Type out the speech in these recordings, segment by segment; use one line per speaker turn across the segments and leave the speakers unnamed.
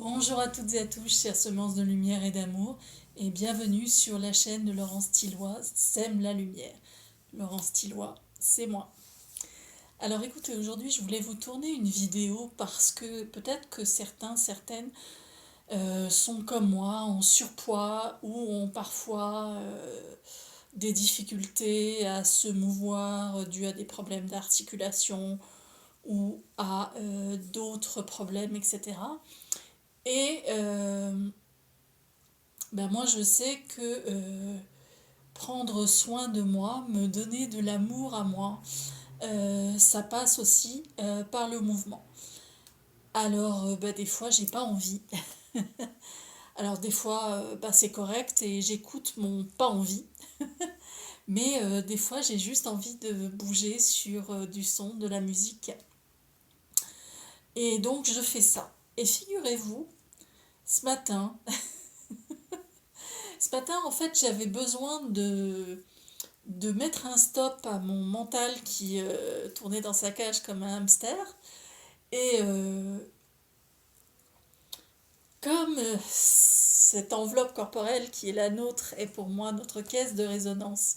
Bonjour à toutes et à tous, chères semences de lumière et d'amour, et bienvenue sur la chaîne de Laurence Tillois, Sème la lumière. Laurence Tillois, c'est moi. Alors écoutez, aujourd'hui je voulais vous tourner une vidéo parce que peut-être que certaines sont comme moi, en surpoids ou ont parfois des difficultés à se mouvoir dues à des problèmes d'articulation ou à d'autres problèmes, etc. Et moi, je sais que prendre soin de moi, me donner de l'amour à moi, ça passe aussi par le mouvement. Alors, des fois, j'ai pas envie. Alors, des fois, c'est correct et j'écoute mon pas envie. Mais des fois, j'ai juste envie de bouger sur du son, de la musique. Et donc, je fais ça. Et figurez-vous, ce matin, en fait, j'avais besoin de mettre un stop à mon mental qui tournait dans sa cage comme un hamster. Et comme cette enveloppe corporelle qui est la nôtre est pour moi notre caisse de résonance,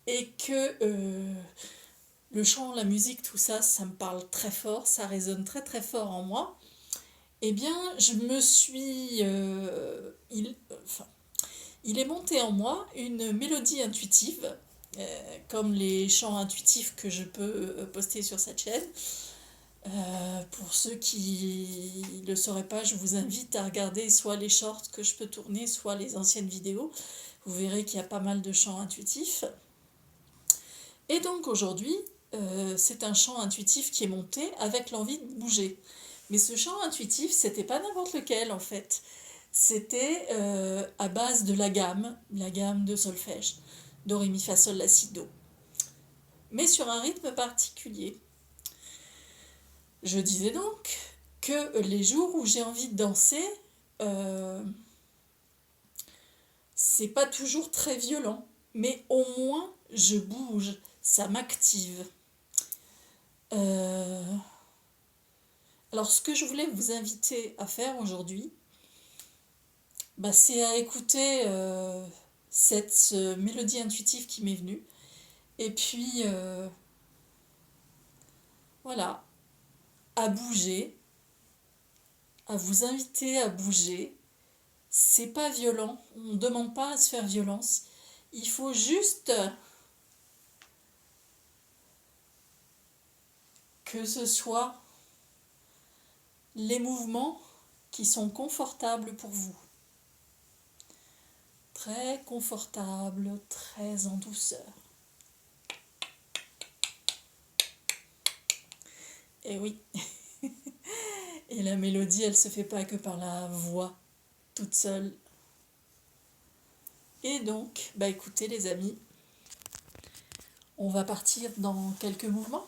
et que le chant, la musique, tout ça, ça me parle très fort, ça résonne très très fort en moi, eh bien, je me suis... il est monté en moi une mélodie intuitive, comme les chants intuitifs que je peux poster sur cette chaîne. Pour ceux qui ne le sauraient pas, je vous invite à regarder soit les shorts que je peux tourner, soit les anciennes vidéos. Vous verrez qu'il y a pas mal de chants intuitifs. Et donc aujourd'hui, c'est un chant intuitif qui est monté avec l'envie de bouger. Mais ce chant intuitif, c'était pas n'importe lequel en fait. C'était à base de la gamme de solfège. Do, ré, mi, fa, sol, la, si, do. Mais sur un rythme particulier. Je disais donc que les jours où j'ai envie de danser, c'est pas toujours très violent, mais au moins je bouge, ça m'active. Alors ce que je voulais vous inviter à faire aujourd'hui, c'est à écouter cette mélodie intuitive qui m'est venue. Et puis voilà, à bouger, à vous inviter à bouger. C'est pas violent, on ne demande pas à se faire violence. Il faut juste que ce soit les mouvements qui sont confortables pour vous. Très confortable, très en douceur. Et oui. Et la mélodie, elle se fait pas que par la voix, toute seule. Et donc, écoutez les amis, on va partir dans quelques mouvements.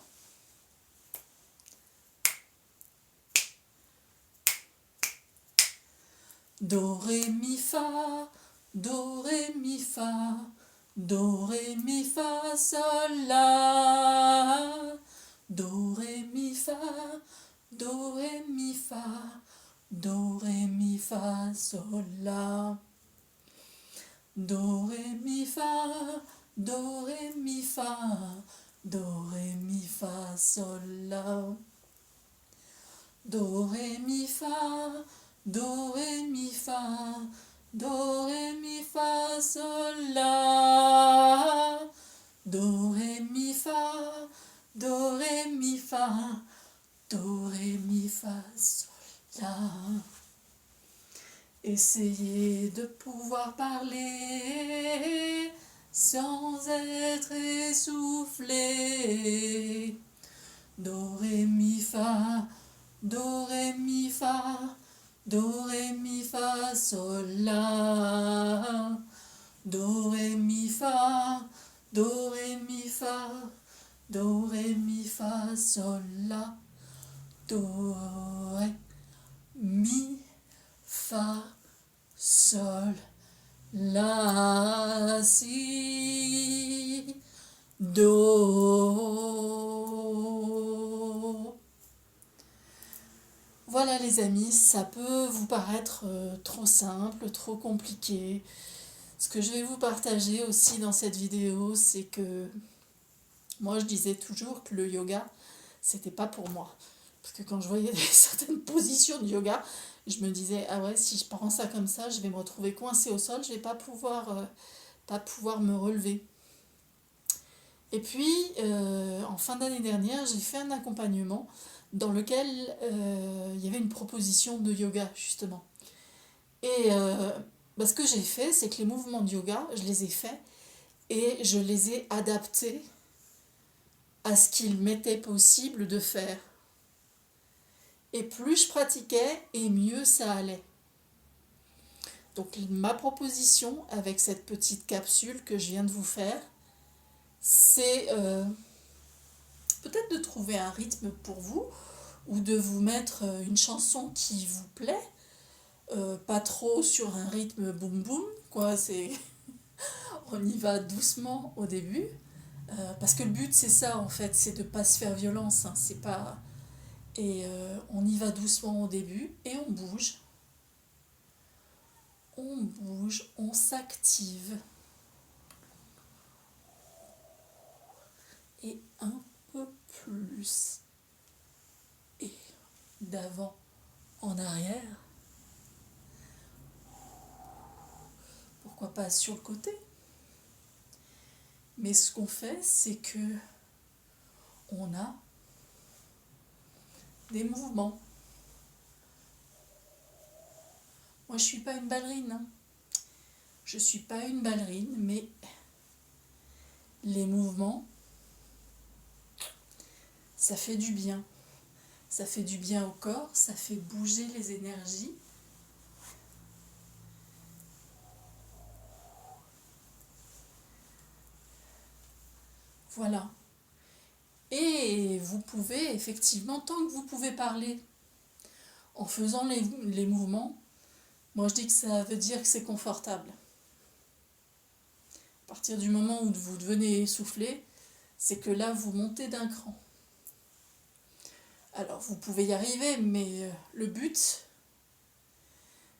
Do, ré, mi, fa, do, ré, mi, fa, do, ré, mi, fa, sol, la. Do, ré, mi, fa, do, ré, mi, fa, do, ré, mi, fa, sol, la. Do, ré, mi, fa, do, ré, mi, fa, do, ré, mi, fa, sol, la. Do, ré, mi, fa, do, ré, mi, fa, do, ré, mi, fa, sol, la. Do, ré, mi, fa, do, ré, mi, fa, do, ré, mi, fa, sol, la. Essayez de pouvoir parler sans être essoufflé. Do, ré, mi, fa, do, ré, mi, fa, do, ré, mi, fa, sol, la. Do, ré, mi, fa, do, ré, mi, fa, do, ré, mi, fa, sol, la. Do, ré, mi, fa, sol, la, si, do. Voilà les amis, si ça peut vous paraître trop simple, trop compliqué, ce que je vais vous partager aussi dans cette vidéo, c'est que moi je disais toujours que le yoga, c'était pas pour moi. Parce que quand je voyais certaines positions de yoga, je me disais, ah ouais, si je prends ça comme ça, je vais me retrouver coincée au sol, je vais pas pouvoir me relever. Et puis, en fin d'année dernière, j'ai fait un accompagnement dans lequel il y avait une proposition de yoga, justement. Et ce que j'ai fait, c'est que les mouvements de yoga, je les ai faits et je les ai adaptés à ce qu'il m'était possible de faire. Et plus je pratiquais, et mieux ça allait. Donc ma proposition avec cette petite capsule que je viens de vous faire, c'est peut-être de trouver un rythme pour vous ou de vous mettre une chanson qui vous plaît, pas trop sur un rythme boum boum, quoi, c'est on y va doucement au début, parce que le but c'est ça en fait, c'est de pas se faire violence, hein, c'est pas et on y va doucement au début et on s'active et un peu plus et d'avant en arrière. Pourquoi pas sur le côté? Mais ce qu'on fait, c'est que on a des mouvements. Moi, je suis pas une ballerine, hein. Je suis pas une ballerine, mais les mouvements, ça fait du bien. Ça fait du bien au corps, ça fait bouger les énergies. Voilà. Et vous pouvez, effectivement, tant que vous pouvez parler en faisant les mouvements, moi je dis que ça veut dire que c'est confortable. À partir du moment où vous devenez essoufflé, c'est que là vous montez d'un cran. Alors vous pouvez y arriver, mais le but,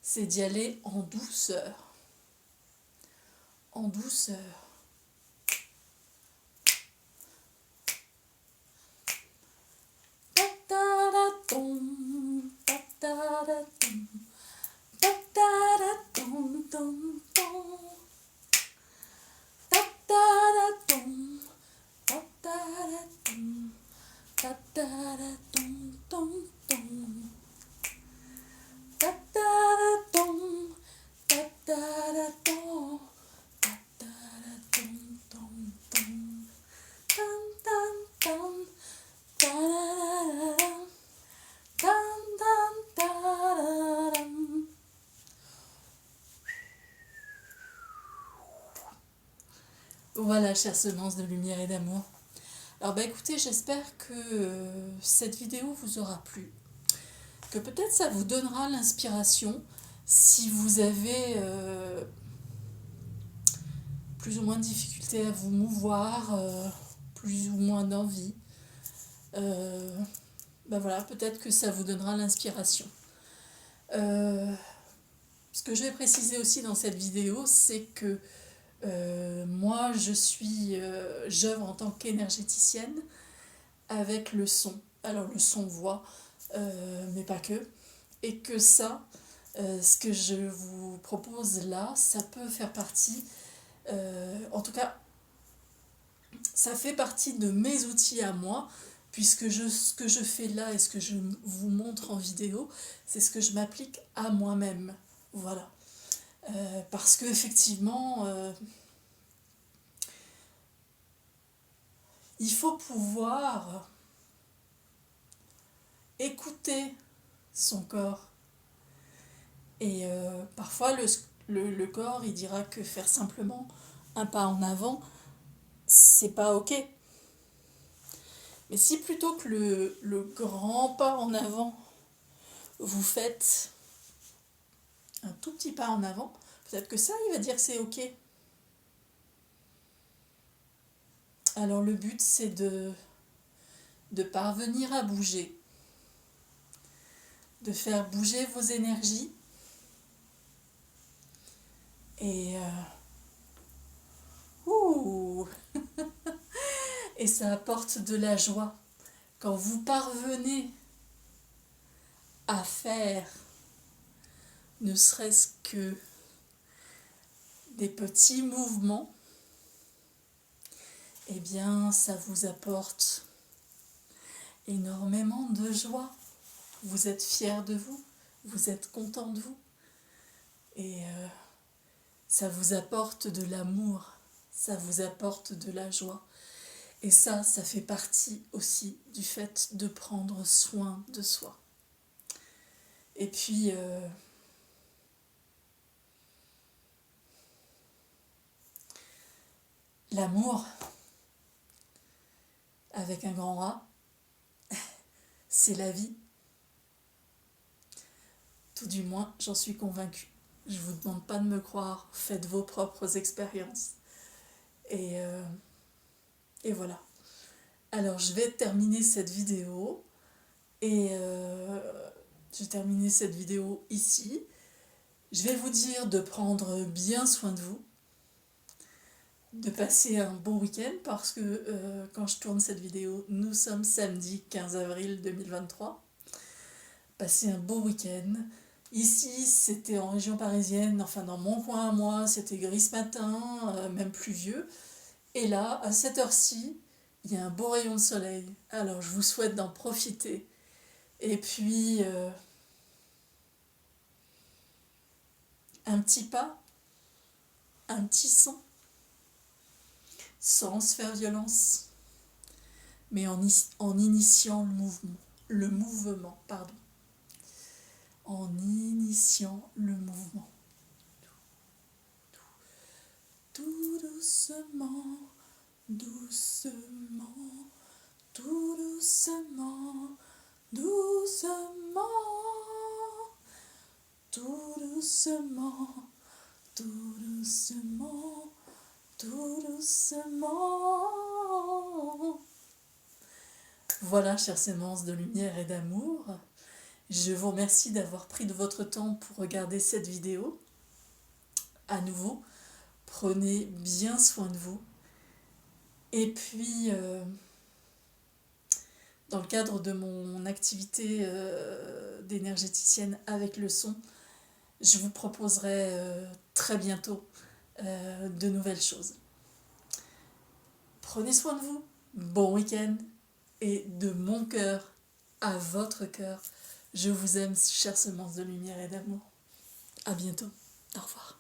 c'est d'y aller en douceur. En douceur. Voilà, chères semences de lumière et d'amour. Alors écoutez, j'espère que cette vidéo vous aura plu, que peut-être ça vous donnera l'inspiration si vous avez plus ou moins de difficultés à vous mouvoir, plus ou moins d'envie. Voilà, peut-être que ça vous donnera l'inspiration. Ce que je vais préciser aussi dans cette vidéo, c'est que moi, j'œuvre en tant qu'énergéticienne avec le son. Alors le son voix, mais pas que. Et que ça, ce que je vous propose là, ça peut faire partie, en tout cas, ça fait partie de mes outils à moi, puisque ce que je fais là et ce que je vous montre en vidéo, c'est ce que je m'applique à moi-même. Voilà. Parce que effectivement, il faut pouvoir écouter son corps. Et parfois, le corps, il dira que faire simplement un pas en avant, c'est pas ok. Mais si plutôt que le grand pas en avant, vous faites un tout petit pas en avant, peut-être que ça, il va dire que c'est ok. Alors le but, c'est de parvenir à bouger de faire bouger vos énergies. Et et ça apporte de la joie. Quand vous parvenez à faire ne serait-ce que des petits mouvements, eh bien ça vous apporte énormément de joie. Vous êtes fiers de vous, vous êtes content de vous. Et ça vous apporte de l'amour, ça vous apporte de la joie. Et ça fait partie aussi du fait de prendre soin de soi. Et puis, l'amour, avec un grand A, c'est la vie. Tout du moins, j'en suis convaincue. Je ne vous demande pas de me croire, faites vos propres expériences. Et voilà. Alors, je vais terminer cette vidéo. Et je vais terminer cette vidéo ici. Je vais vous dire de prendre bien soin de vous, de passer un bon week-end, parce que quand je tourne cette vidéo, nous sommes samedi 15 avril 2023. Passez un beau week-end. Ici, c'était en région parisienne, enfin dans mon coin à moi, c'était gris ce matin, même pluvieux. Et là, à cette heure-ci, il y a un beau rayon de soleil. Alors, je vous souhaite d'en profiter. Et puis, un petit pas, un petit son, sans se faire violence, mais en initiant le mouvement, pardon. En initiant le mouvement. Tout doucement, doucement, tout doucement, doucement, tout doucement, tout doucement, tout doucement. Voilà, chères sémences de lumière et d'amour. Je vous remercie d'avoir pris de votre temps pour regarder cette vidéo. À nouveau, prenez bien soin de vous. Et puis, dans le cadre de mon activité d'énergéticienne avec le son, je vous proposerai très bientôt de nouvelles choses. Prenez soin de vous, bon week-end, et de mon cœur à votre cœur, je vous aime, chères semences de lumière et d'amour. À bientôt, au revoir.